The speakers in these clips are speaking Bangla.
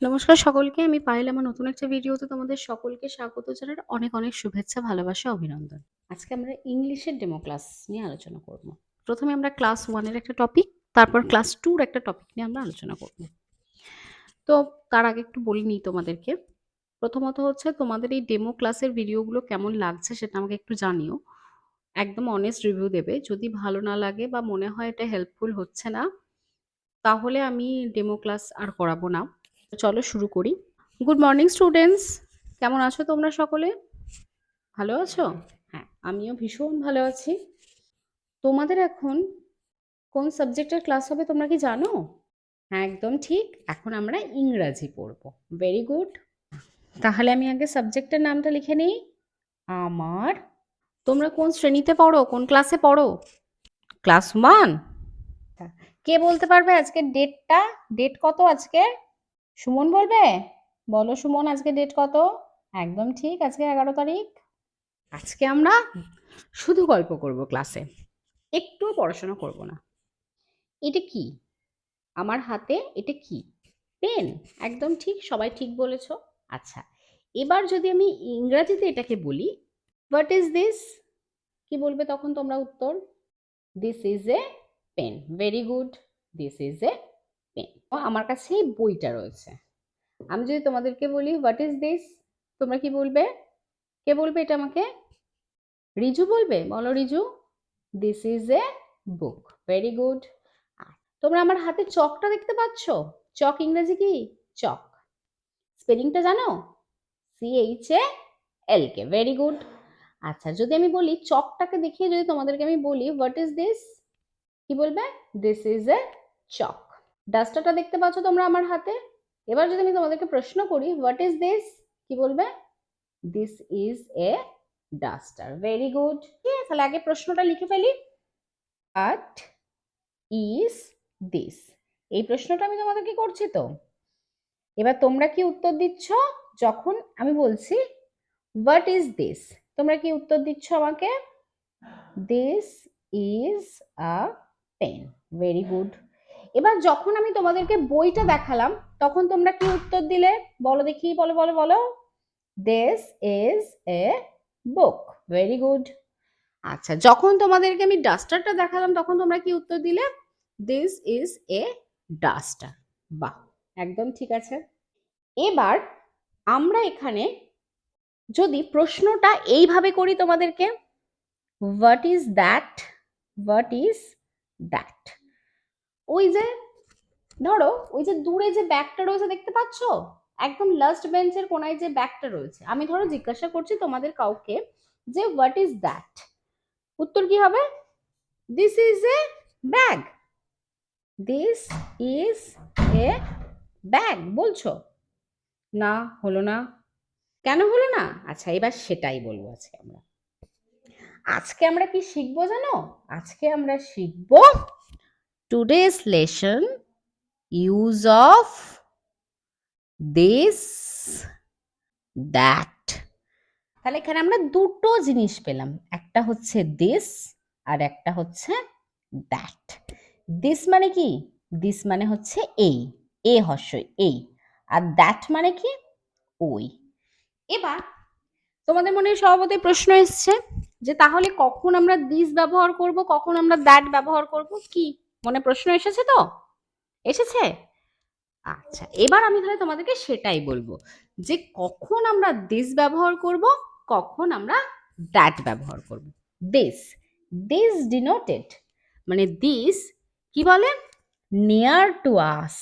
নমস্কার সকলকে। আমি পায়েল আমার নতুন একটা ভিডিওতে তোমাদের সকলকে স্বাগত জানাই। অনেক, অনেক শুভেচ্ছা, ভালোবাসা, অভিনন্দন। আজকে আমরা ইংলিশের ডেমো ক্লাস নিয়ে আলোচনা করব। প্রথমে আমরা ক্লাস 1 এর একটা টপিক, তারপর ক্লাস 2 এর একটা টপিক নিয়ে আমরা আলোচনা করব। তো তার আগে একটু বলে নিই তোমাদেরকে। প্রথমত হচ্ছে তোমাদের এই ডেমো ক্লাসের ভিডিওগুলো কেমন লাগছে সেটা আমাকে একটু জানিও। একদম অনেস্ট রিভিউ দেবে। যদি ভালো না লাগে বা মনে হয় এটা হেল্পফুল হচ্ছে না, তাহলে আমি ডেমো ক্লাস আর করাবো না। চলো শুরু করি। গুড মর্নিং স্টুডেন্টস, কেমন আছো তোমরা সকলে? ভালো আছো? হ্যাঁ, আমিও ভীষণ ভালো আছি। তোমাদের এখন কোন সাবজেক্টের ক্লাস হবে তোমরা কি জানো? হ্যাঁ, একদম ঠিক। এখন আমরা ইংরাজি পড়বো। Very good. তাহলে আমি আগে সাবজেক্টের নামটা লিখে নিই। আমার। তোমরা কোন শ্রেণীতে পড়ো, কোন ক্লাসে পড়ো? ক্লাস 1। কে বলতে পারবে আজকের ডেটটা? ডেট কত আজকে? সুমন বলবে? বলো সুমন, আজকে ডেট কত? একদম ঠিক, আজকে 11 তারিখ। আজকে আমরা শুধু গল্প করব ক্লাসে, একটু পড়াশোনা করব না। এটা কি আমার হাতে? এটা কি? পেন। একদম ঠিক, সবাই ঠিক বলেছো। আচ্ছা, এবার যদি আমি ইংরাজিতে এটাকে বলি, হোয়াট ইজ দিস? কি বলবে তখন তোমরা উত্তর? This is a pen. Very good, this is a pen. আমার কাছে এই বইটা রয়েছে। আমি যদি তোমাদেরকে বলি হোয়াট ইজ দিস, তোমরা কি বলবে? কে বলবে এটা আমাকে? রিজু বলবে। বলো Riju. This is a book. Very good. তোমরা আমার হাতে চকটা দেখতে পাচ্ছ? চক ইংরেজি কি? চক। স্পেলিংটা জানো? CHALK। Very good. আচ্ছা, যদি আমি বলি চকটাকে দেখিয়ে যদি তোমাদেরকে আমি বলি হোয়াট ইজ দিস, কি বলবে? দিস ইজ এ চক। ডাস্টারটা দেখতে পাচ্ছ তোমরা আমার হাতে? এবার যদি আমি তোমাদেরকে প্রশ্ন করি হোয়াট ইজ দিস, কি বলবে? This is a duster. Very good. তাহলে আগে প্রশ্নটা লিখে ফেলি। What is this? এই প্রশ্নটা আমি তোমাদেরকে করছি তো। এবার তোমরা কি উত্তর দিচ্ছ? যখন আমি বলছি হোয়াট ইজ দিস, তোমরা কি উত্তর দিচ্ছ আমাকে? This is a pen. Very good. এবার যখন আমি তোমাদেরকে বইটা দেখালাম, তখন তোমরা কি উত্তর দিলে? বলো দেখি, বলো বলো বলো। This is a book. Very good. আচ্ছা, যখন তোমাদেরকে আমি ডাস্টারটা দেখালাম, তখন তোমরা কি উত্তর দিলে? This is a duster. বাহ, একদম ঠিক আছে। এবার আমরা এখানে যদি প্রশ্নটা এইভাবে করি তোমাদেরকে, what is that? What is that? ওই যে ধরো, ওই যে দূরে যে ব্যাগটা রয়েছে দেখতে পাচ্ছ? একদম লাস্ট বেঞ্চের কোনায় যে ব্যাগটা রয়েছে, আমি ধরো জিজ্ঞাসা করছি তোমাদের কাউকে যে হোয়াট ইজ দ্যাট, উত্তর কি হবে? This is A bag. This is A bag বলছো না? হলো না। কেন হলো না? আচ্ছা, এবার সেটাই বলবো। আজকে আমরা কি শিখবো জানো? আজকে আমরা শিখবো today's lesson use of this that. তাহলে এখানে আমরা দুটো জিনিস পেলাম, একটা হচ্ছে দিস আর একটা হচ্ছে দ্যাট। দিস মানে কি? দিস মানে হচ্ছে এই, এ হর্ষই এই। আর দ্যাট মানে কি? ওই। এবার তোমাদের মনে স্বভাবতই প্রশ্ন এসছে যে তাহলে কখন আমরা দিস ব্যবহার করব, কখন আমরা দ্যাট ব্যবহার করব? কি মনে প্রশ্ন এসেছে তো? এসেছে? আচ্ছা, এবার আমি তাহলে তোমাদেরকে সেটাই বলবো যে কখন আমরা দিস ব্যবহার করব, কখন আমরা দ্যাট ব্যবহার করব। দিস, দিস ডিনোটেড, মানে দিস কি বলে? নিয়ার টু আস,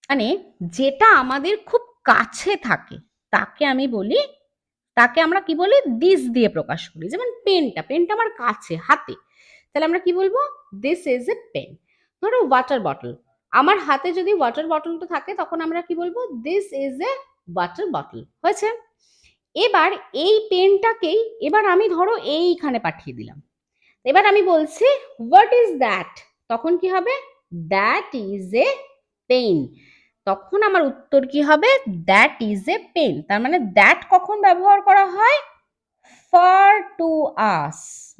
মানে যেটা আমাদের খুব কাছে থাকে তাকে আমি বলি, তাকে আমরা কি বলি? দিস দিয়ে প্রকাশ করি। যেমন পেনটা, পেনটা আমার কাছে হাতে, তাহলে আমরা কি বলবো? This is a pen. ধরো ওয়াটার বটল, আমার হাতে যদি ওয়াটার বটলটা থাকে তখন আমরা কি বলবো? This is a water bottle. হয়েছে? এবার এই পেনটাকেই এবার আমি ধরো এইখানে পাঠিয়ে দিলাম। এবার আমি বলছি হোয়াট ইজ দ্যাট, তখন কি হবে? That is a pen. তখন আমার উত্তর কি হবে? That is a pen. তার মানে দ্যাট কখন ব্যবহার করা হয়? ফার টু আস,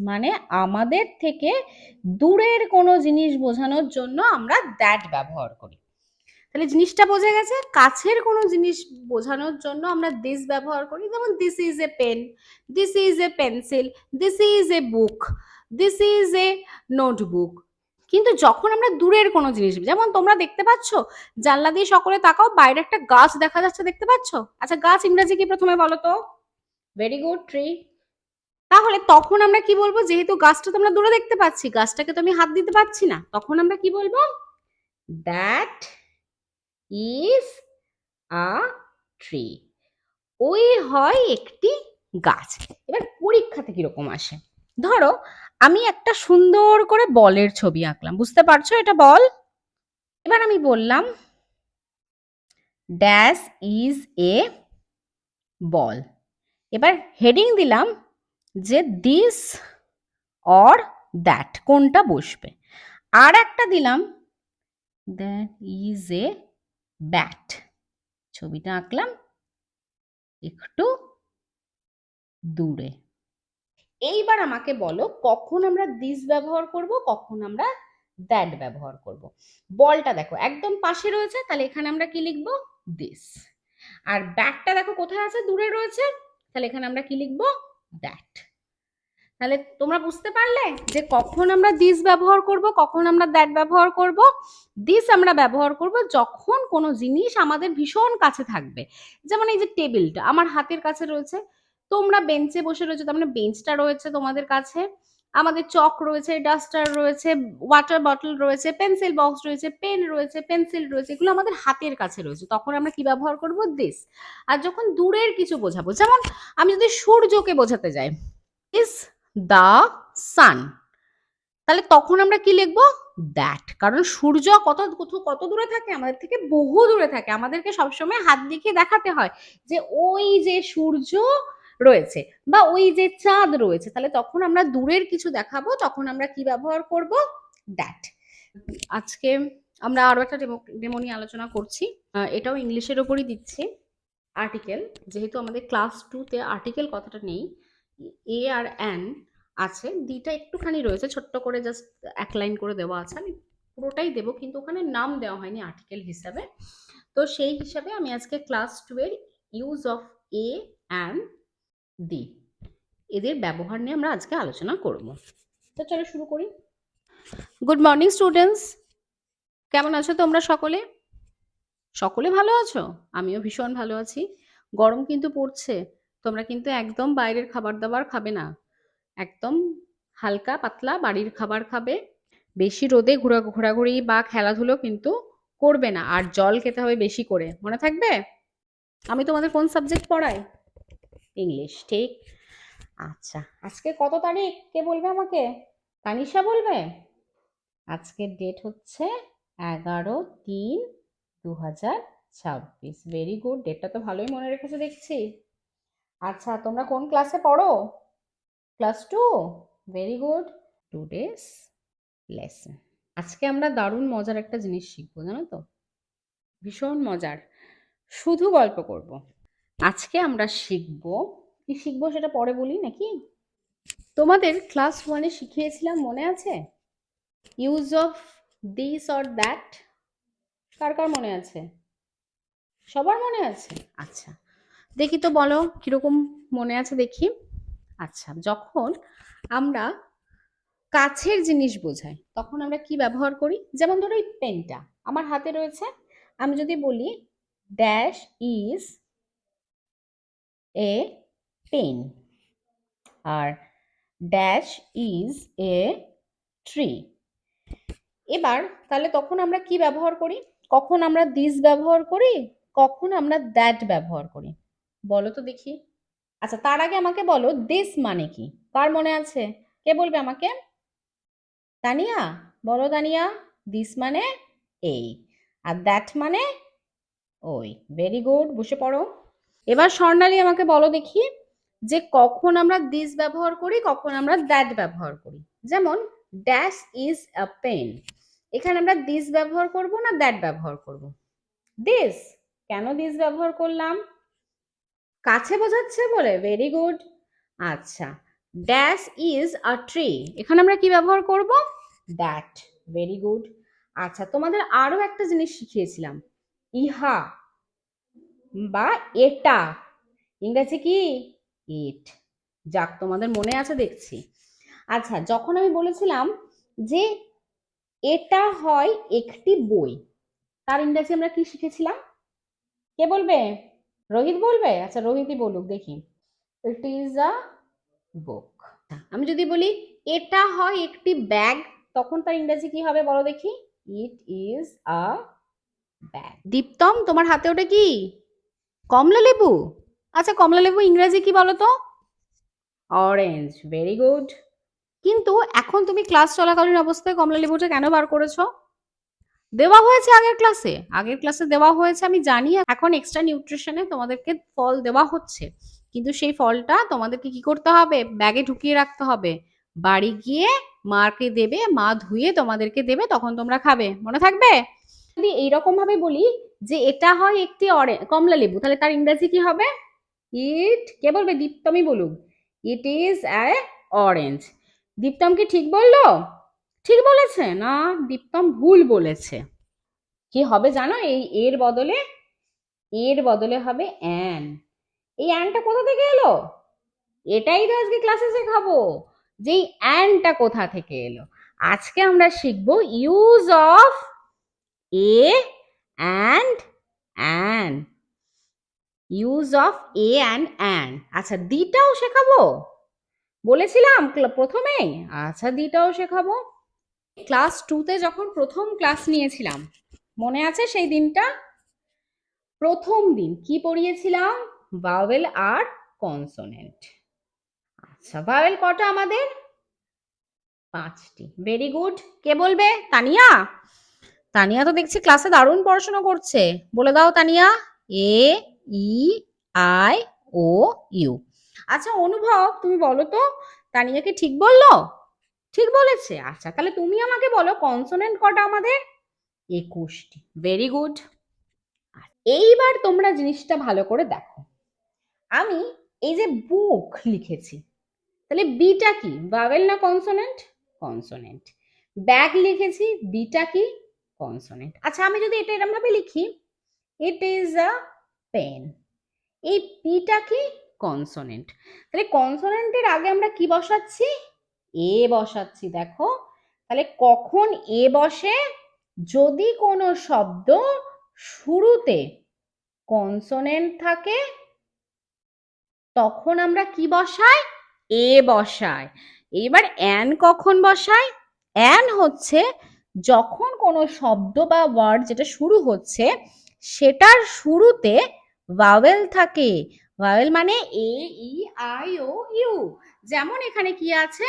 মানে আমাদের থেকে দূরের কোনো জিনিস বোঝানোর জন্য আমরা দ্যাট ব্যবহার করি। তাহলে জিনিসটা বোঝা গেছে, কাছের কোনো জিনিস বোঝানোর জন্য আমরা দিস ব্যবহার করি, যেমন this is a pen, this is a pencil, this is a book, this is a notebook. কিন্তু যখন আমরা দূরের কোনো জিনিস, যেমন তোমরা দেখতে পাচ্ছ জানলা দিয়ে সকলে তাকাও, বাইরে একটা গাছ দেখা যাচ্ছে, দেখতে পাচ্ছ? আচ্ছা, গাছ ইংরেজি কি প্রথমে বলো তো? Very good, tree. তাহলে তখন আমরা কি বলবো? যেহেতু গাছটা তোমরা দূরে দেখতে পাচ্ছি, গাছটাকে তো আমি হাত দিতে পারছি না, তখন আমরা কি বলবো? That is a tree. ওই হয় একটি গাছ। এবার পরীক্ষাতে কিরকম আসে, ধরো আমি একটা সুন্দর করে বলের ছবি আঁকলাম, বুঝতে পারছো এটা বল? এবার আমি বললাম ড্যাশ ইজ এ বল। এবার হেডিং দিলাম যে দিস অর দ্যাট কোনটা বসবে, আর একটা দিলাম দ্যাট ইজ এ ব্যাট। ছবিটা আঁকলাম একটু দূরে। এইবার আমাকে বলো কখন আমরা দিস ব্যবহার করব, কখন আমরা দ্যাট ব্যবহার করব। বলটা দেখো একদম পাশে রয়েছে, তাহলে এখানে আমরা কি লিখবো? দিস। আর ব্যাটটা দেখো কোথায় আছে? দূরে রয়েছে, তাহলে এখানে আমরা কি লিখবো? দ্যাট। তাহলে তোমরা বুঝতে পারলে যে কখন আমরা দিস ব্যবহার করব, কখন আমরা দ্যাট ব্যবহার করব। দিস আমরা ব্যবহার করব যখন কোনো জিনিস আমাদের ভীষণ কাছে থাকবে, যেমন এই যে টেবিলটা আমার হাতের কাছে রয়েছে, তোমরা বেঞ্চে বসে রয়েছে, তার মানে বেঞ্চটা রয়েছে তোমাদের কাছে, আমাদের চক রয়েছে, ডাস্টার রয়েছে, ওয়াটার বটল রয়েছে, পেন্সিল বক্স রয়েছে, পেন রয়েছে, পেন্সিল রয়েছে, এগুলো আমাদের হাতের কাছে রয়েছে, তখন আমরা কি ব্যবহার করব? দিস। আর যখন দূরের কিছু বোঝাবো, যেমন আমি যদি সূর্যকে বোঝাতে যাই, ইজ দ্য সান, তাহলে তখন আমরা কি লিখবো? দ্যাট। কারণ সূর্য কত কত দূরে থাকে? আমাদের থেকে বহু দূরে থাকে, আমাদেরকে সবসময় হাত দেখিয়ে দেখাতে হয় যে ওই যে সূর্য রয়েছে বা ওই যে চাঁদ রয়েছে, তাহলে তখন আমরা দূরের কিছু দেখাবো, তখন আমরা কি ব্যবহার করব? দ্যাট। আজকে আমরা আরো একটা ডেমো নিয়ে আলোচনা করছি, এটাও ইংলিশের ওপরই দিচ্ছি। আর্টিকেল, যেহেতু আমাদের ক্লাস 2 তে আর্টিকেল কথাটা নেই, এ আর অ্যান আছে, দিটা একটুখানি রয়েছে ছোট্ট করে, জাস্ট এক লাইন করে দেওয়া আছে, আমি পুরোটাই দেবো, কিন্তু ওখানে নাম দেওয়া হয়নি আর্টিকেল হিসাবে। তো সেই হিসাবে আমি আজকে ক্লাস 2 এর use of A and the, এদের ব্যবহার নিয়ে আমরা আজকে আলোচনা করব। তো চলো শুরু করি। গুড মর্নিং স্টুডেন্টস, কেমন আছো তোমরা সকলে? সকলে ভালো আছো? আমিও ভীষণ ভালো আছি। গরম কিন্তু পড়ছে, তোমরা কিন্তু একদম বাইরের খাবার দাবার খাবে না, একদম হালকা পাতলা বাড়ির খাবার খাবে, বেশি রোদে ঘোরাঘুরি বা খেলাধুলো কিন্তু করবে না, আর জল খেতে হবে বেশি করে, মনে থাকবে? আমি তোমাদের কোন সাবজেক্ট পড়াই? ইংলিশ, ঠিক। আচ্ছা, আজকে কত তারিখ কে বলবে আমাকে? তানিশা বলবে? আজকের ডেট হচ্ছে 11/3/2026। ভেরি গুড, ডেটটা তো ভালোই মনে রেখেছো দেখছি। আচ্ছা, তোমরা কোন ক্লাসে পড়ো? Class 2? Very good. Today's lesson, আজকে আমরা দারুণ মজার একটা জিনিস শিখবো, জানো তো? ভীষণ মজার, শুধু গল্প করব। আজকে আমরা শিখবো, কি শিখবো সেটা পরে বলি নাকি? তোমাদের ক্লাস 1-এ শিখিয়েছিলাম, মনে আছে? Use of this or that, কার কার মনে আছে? সবার মনে আছে? আচ্ছা, দেখি তো বলো কিরকম মনে আছে দেখি। আচ্ছা, যখন আমরা কাছের জিনিস বোঝাই তখন আমরা কি ব্যবহার করি? যেমন ধরো এই পেনটা আমার হাতে রয়েছে, আমি যদি বলি ড্যাশ ইজ এ পেন আর ড্যাশ ইজ এ ট্রি, এবার তাহলে তখন আমরা কি ব্যবহার করি? কখন আমরা দিস ব্যবহার করি, কখন আমরা দ্যাট ব্যবহার করি, বলো তো দেখি। আচ্ছা, তার আগে আমাকে বলো দিস মানে কি, কার মনে আছে? কে বলবে আমাকে? তানিয়া, বলো তানিয়া। দিস মানে এই, আর দ্যাট মানে ওই। ভেরি গুড, বসে পড়ো। এবার স্বর্ণালী আমাকে বলো দেখি যে কখন আমরা দিস ব্যবহার করি, কখন আমরা দ্যাট ব্যবহার করি। যেমন ড্যাশ ইজ আ পেন, এখানে আমরা দিস ব্যবহার করব না দ্যাট ব্যবহার করব? দিস। কেন দিস ব্যবহার করলাম? কাছে বোঝাচ্ছে বলে। Very good. আচ্ছা, ড্যাশ ইজ আ ট্রি, এখানে আমরা কি ব্যবহার করব? দ্যাট। Very good. আচ্ছা, তোমাদের আরো একটা জিনিস শিখিয়েছিলাম, ইহা বা এটা, ইংরেজি কি ইট। যাক, তোমাদের মনে আছে দেখছি। আচ্ছা, যখন আমি বলেছিলাম যে এটা হয় একটি বই, তার ইংরেজি আমরা কি শিখেছিলাম? কে বলবে? রোহিত বলবে? আচ্ছা, রোহিতই বলুক দেখি। ইট ইজ আ বুক। আমি যদি বলি এটা হয় একটি ব্যাগ, তখন তার ইংরেজি কি হবে বলো দেখি? It is a bag. দীপ্তম, তোমার হাতে ওটা কি? কমলা লেবু? আচ্ছা, কমলা লেবু ইংরেজি কি বলো তো? অরেঞ্জ। Very good. কিন্তু এখন তুমি ক্লাস চলাকালীন অবস্থায় কমলা লেবুটা কেন বার করেছো? দেওয়া হয়েছে আগের ক্লাসে দেওয়া হয়েছে, আমি জানি। এখন এক্সট্রা নিউট্রিশনে তোমাদেরকে ফল দেওয়া হচ্ছে, কিন্তু সেই ফলটা তোমাদেরকে কি করতে হবে? ব্যাগে ঢুকিয়ে রাখতে হবে। বাড়ি গিয়ে মাকে দেবে, মা ধুয়ে তোমাদেরকে দেবে, তখন তোমরা খাবে। মনে থাকবে? যদি এইরকম ভাবে বলি যে এটা হয় একটি কমলা লেবু, তাহলে তার ইংরেজি কি হবে? ইট, কে বলবে? দীপ্তমই বলুক। It is a orange. দীপ্তম কি ঠিক বললো? ঠিক বলেছে না? দীপ্তম ভুল বলেছে। কি হবে জানো? এর বদলে হবে অ্যান। এই অ্যানটা কোথা থেকে এলো? এটাই তো আজকে ক্লাসে শেখাবো, যে অ্যানটা কোথা থেকে এলো। আজকে আমরা শিখবো use of A and an. Use of A and an. আচ্ছা, দিটাও শেখাবো বলেছিলাম প্রথমেই। আচ্ছা, দিটাও শেখাবো। ক্লাস 2-তে যখন প্রথম ক্লাস নিয়েছিলাম, মনে আছে সেই দিনটা? প্রথম দিন কি পড়িয়েছিলাম? ভাওয়েল আর কনসোনেন্ট। আচ্ছা, ভাওয়েল কটা আমাদের? 5টি। Very good. কে বলবে? তানিয়া। তানিয়া তো দেখছি ক্লাসে দারুণ পড়াশোনা করছে। বলে দাও তানিয়া। এ, ই, আই, ও, ইউ। আচ্ছা অনুভব, তুমি বলো তো, তানিয়া কি ঠিক বললো? ঠিক বলেছে। আচ্ছা, তাহলে তুমি আমাকে বলো কনসোনেন্ট কটা আমাদের? 21টি। Very good. এইবার তোমরা জিনিসটা ভালো করে দেখো। আমি এই যে বুক লিখেছি, তাহলে বিটা কি? ভাওয়েল না কনসোনেন্ট? কনসোনেন্ট। ব্যাগ লিখেছি, বিটা কি? কনসোনেন্ট। আচ্ছা, আমি যদি এটা এরকম ভাবে লিখি, ইট ইজ আ পেন, এই পিটা কি? কনসোনেন্ট। তাহলে কনসোনেন্টের আগে আমরা কি বসাচ্ছি? এ বসাচ্ছি। দেখো, তাহলে কখন এ বসে? যদি কোনো শব্দ শুরুতে কনসোনেন্ট থাকে, তখন আমরা কি বসাই? এ বসাই। এবার অ্যান কখন বসাই? অ্যান হচ্ছে যখন কোনো শব্দ বা ওয়ার্ড যেটা শুরু হচ্ছে, সেটার শুরুতে ভাওয়েল থাকে। ভাওয়েল মানে এ, ই, আই, ও, ইউ। যেমন এখানে কি আছে?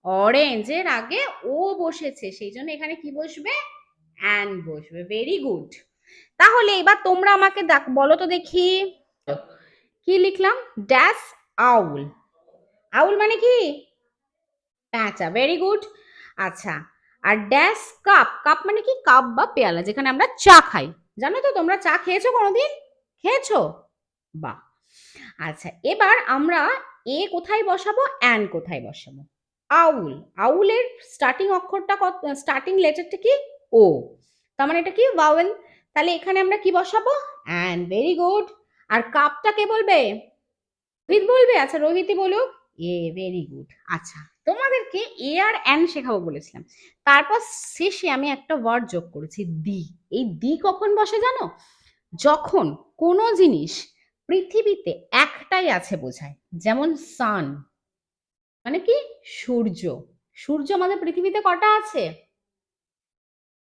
অরেঞ্জের আগে ও বসেছে, সেই জন্য এখানে কি বসবে? অ্যান বসবে। Very good. তাহলে এবার তোমরা আমাকে বলো তো দেখি, কি লিখলাম? ড্যাশ আউল। আউল মানে কি? প্যাঁচা। Very good. আচ্ছা, আর ড্যাশ কাপ। কাপ মানে কি? কাপ বা পেয়ালা, যেখানে আমরা চা খাই। জানো তো, তোমরা চা খেয়েছো কোনোদিন? খেয়েছো? বাহ। আচ্ছা, এবার আমরা এ কোথায় বসাবো, অ্যান কোথায় বসাবো? আউল। আউলের স্টার্টিং অক্ষরটা স্টার্টিং লেটারটা কি? ও। তার মানে এটা কি? ভাওয়েল। তাহলে এখানে আমরা কি বসাবো? অ্যান। Very good. আর কাপটা কে বলবে? রোহিত বলবে? আচ্ছা, রোহিতই বলুক। এ। Very good. আচ্ছা, তোমাদেরকে এ আর অ্যান শেখাবো বলেছিলাম, তারপর শেষে আমি একটা ওয়ার্ড যোগ করেছি, দি। এই দি কখন বসে জানো? যখন কোনো জিনিস পৃথিবীতে একটাই আছে বোঝায়। যেমন সান মানে কি? সূর্য। সূর্য আমাদের পৃথিবীতে কটা আছে?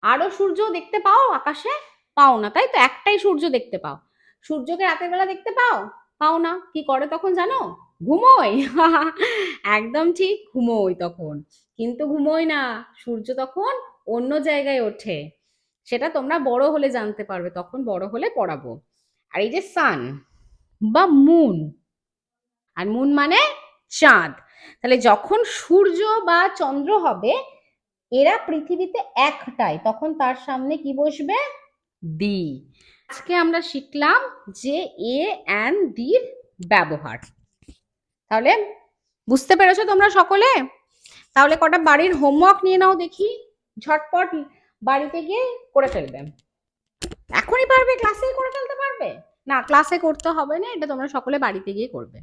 আরো সূর্য দেখতে পাও আকাশে? পাও না, তাই তো, একটাই সূর্য দেখতে পাও। সূর্যকে রাতের বেলা দেখতে পাও? পাও না। কি করে তখন জানো? ঘুমোয়। একদম ঠিক, ঘুমোয় তখন। কিন্তু ঘুমোয় না, সূর্য তখন অন্য জায়গায় ওঠে। সেটা তোমরা বড় হলে জানতে পারবে, তখন বড় হলে পড়াবো। আর এই যে সান বা মুন, আর মুন মানে চাঁদ, তাহলে যখন সূর্য বা চন্দ্র হবে, এরা পৃথিবীতে একটাই, তখন তার সামনে কি বসবে? দি। আজকে আমরা শিখলাম যে এ অ্যান্ড দির ব্যবহার। তাহলে বুঝতে পেরেছো তোমরা সকলে? তাহলে কটা বাড়ির হোমওয়ার্ক নিয়ে নাও দেখি, ঝটপট বাড়িতে গিয়ে করে ফেলবে। এখনই পারবে, ক্লাসেই করে ফেলতে পারবে? না, ক্লাসে করতে হবে না, এটা তোমরা সকলে বাড়িতে গিয়ে করবে।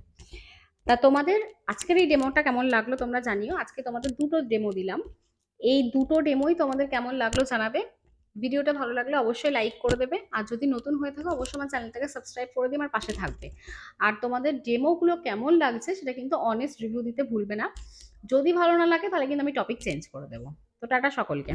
তা তোমাদের আজকের এই ডেমোটা কেমন লাগলো তোমরা জানিও। আজকে তোমাদের দুটো ডেমো দিলাম, এই দুটো ডেমোই তোমাদের কেমন লাগলো জানাবে। ভিডিওটা ভালো লাগলে অবশ্যই লাইক করে দেবে, আর যদি নতুন হয়ে থাকো অবশ্যই আমার চ্যানেলটাকে সাবস্ক্রাইব করে দিয়ে আমার পাশে থাকবে। আর তোমাদের ডেমোগুলো কেমন লাগছে সেটা কিন্তু অনেস্ট রিভিউ দিতে ভুলবে না। যদি ভালো না লাগে তাহলে কিন্তু আমি টপিক চেঞ্জ করে দেবো। তো টাটা সকলকে।